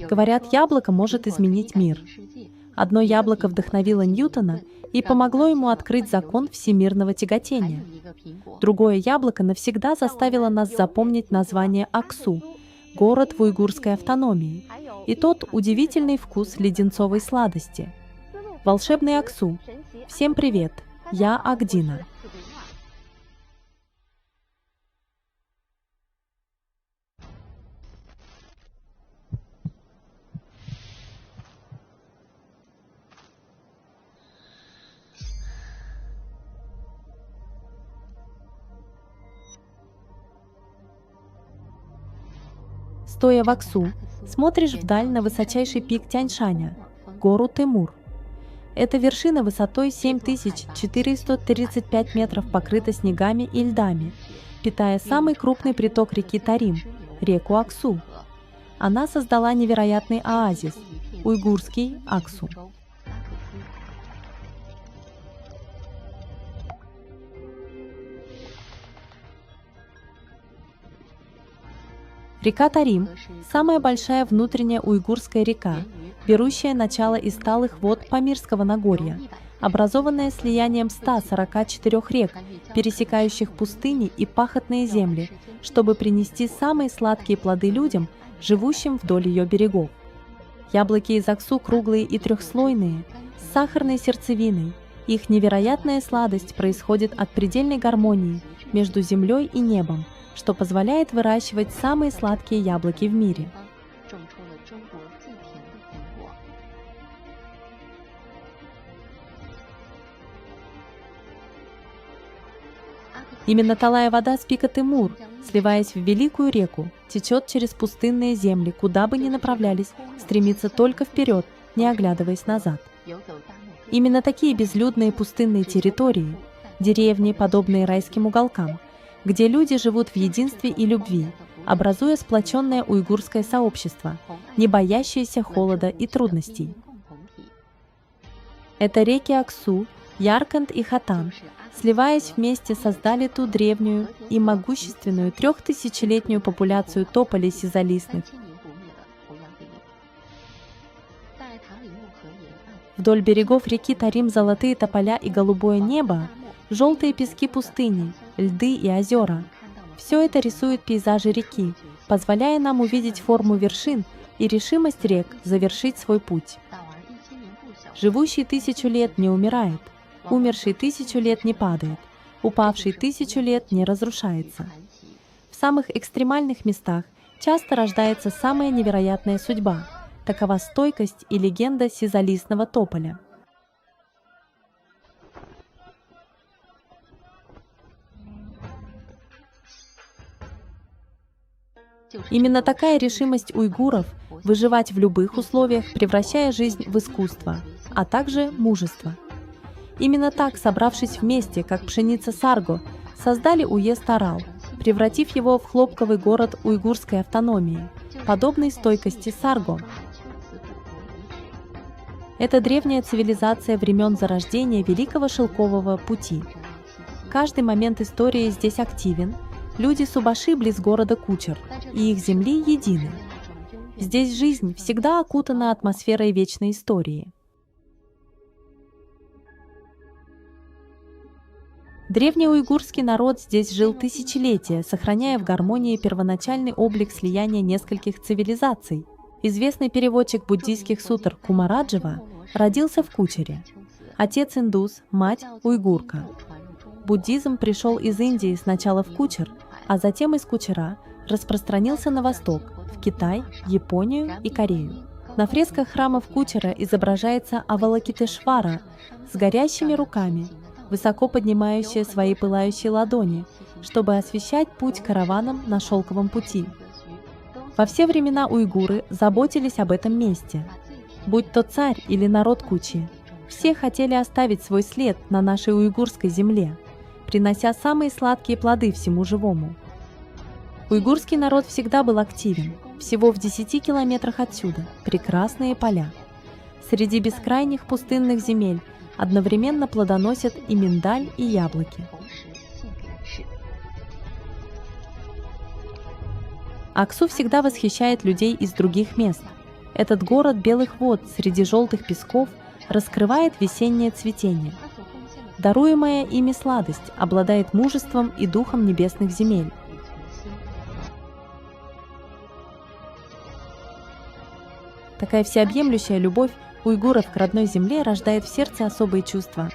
Говорят, яблоко может изменить мир. Одно яблоко вдохновило Ньютона и помогло ему открыть закон всемирного тяготения. Другое яблоко навсегда заставило нас запомнить название Аксу, город в уйгурской автономии, и тот удивительный вкус леденцовой сладости. Волшебный Аксу. Всем привет, я Агдина. Стоя в Аксу, смотришь вдаль на высочайший пик Тяньшаня, гору Тимур. Эта вершина высотой 7435 метров покрыта снегами и льдами, питая самый крупный приток реки Тарим, реку Аксу. Она создала невероятный оазис – уйгурский Аксу. Река Тарим – самая большая внутренняя уйгурская река, берущая начало из талых вод Памирского Нагорья, образованная слиянием 144 рек, пересекающих пустыни и пахотные земли, чтобы принести самые сладкие плоды людям, живущим вдоль ее берегов. Яблоки из Аксу круглые и трехслойные, с сахарной сердцевиной. Их невероятная сладость происходит от предельной гармонии между землей и небом, что позволяет выращивать самые сладкие яблоки в мире. Именно талая вода с пика Тимур, сливаясь в великую реку, течет через пустынные земли, куда бы ни направлялись, стремится только вперед, не оглядываясь назад. Именно такие безлюдные пустынные территории, деревни, подобные райским уголкам, где люди живут в единстве и любви, образуя сплоченное уйгурское сообщество, не боящееся холода и трудностей. Это реки Аксу, Ярканд и Хатан, сливаясь вместе, создали ту древнюю и могущественную 3000-летнюю популяцию тополей сизолистных. Вдоль берегов реки Тарим золотые тополя и голубое небо, желтые пески пустыни, льды и озера. Все это рисует пейзажи реки, позволяя нам увидеть форму вершин и решимость рек завершить свой путь. Живущий 1000 лет не умирает, умерший 1000 лет не падает, упавший 1000 лет не разрушается. В самых экстремальных местах часто рождается самая невероятная судьба. Такова стойкость и легенда сизолистного тополя. Именно такая решимость уйгуров выживать в любых условиях, превращая жизнь в искусство, а также мужество. Именно так, собравшись вместе, как пшеница Сарго, создали уезд Арал, превратив его в хлопковый город уйгурской автономии, подобной стойкости Сарго. Это древняя цивилизация времен зарождения Великого Шелкового пути. Каждый момент истории здесь активен. Люди Субаши близ города Кучер, и их земли едины. Здесь жизнь всегда окутана атмосферой вечной истории. Древний уйгурский народ здесь жил тысячелетия, сохраняя в гармонии первоначальный облик слияния нескольких цивилизаций. Известный переводчик буддийских сутр Кумараджава родился в Кучере. Отец индус, мать уйгурка. Буддизм пришел из Индии сначала в Кучер, а затем из Кучера распространился на восток, в Китай, Японию и Корею. На фресках храмов Кучера изображается Авалокитешвара с горящими руками, высоко поднимающая свои пылающие ладони, чтобы освещать путь караванам на шелковом пути. Во все времена уйгуры заботились об этом месте. Будь то царь или народ Кучи, все хотели оставить свой след на нашей уйгурской земле, принося самые сладкие плоды всему живому. Уйгурский народ всегда был активен. Всего в 10 километрах отсюда прекрасные поля. Среди бескрайних пустынных земель одновременно плодоносят и миндаль, и яблоки. Аксу всегда восхищает людей из других мест. Этот город белых вод среди желтых песков раскрывает весеннее цветение. Даруемая ими сладость обладает мужеством и духом небесных земель. Такая всеобъемлющая любовь уйгуров к родной земле рождает в сердце особые чувства.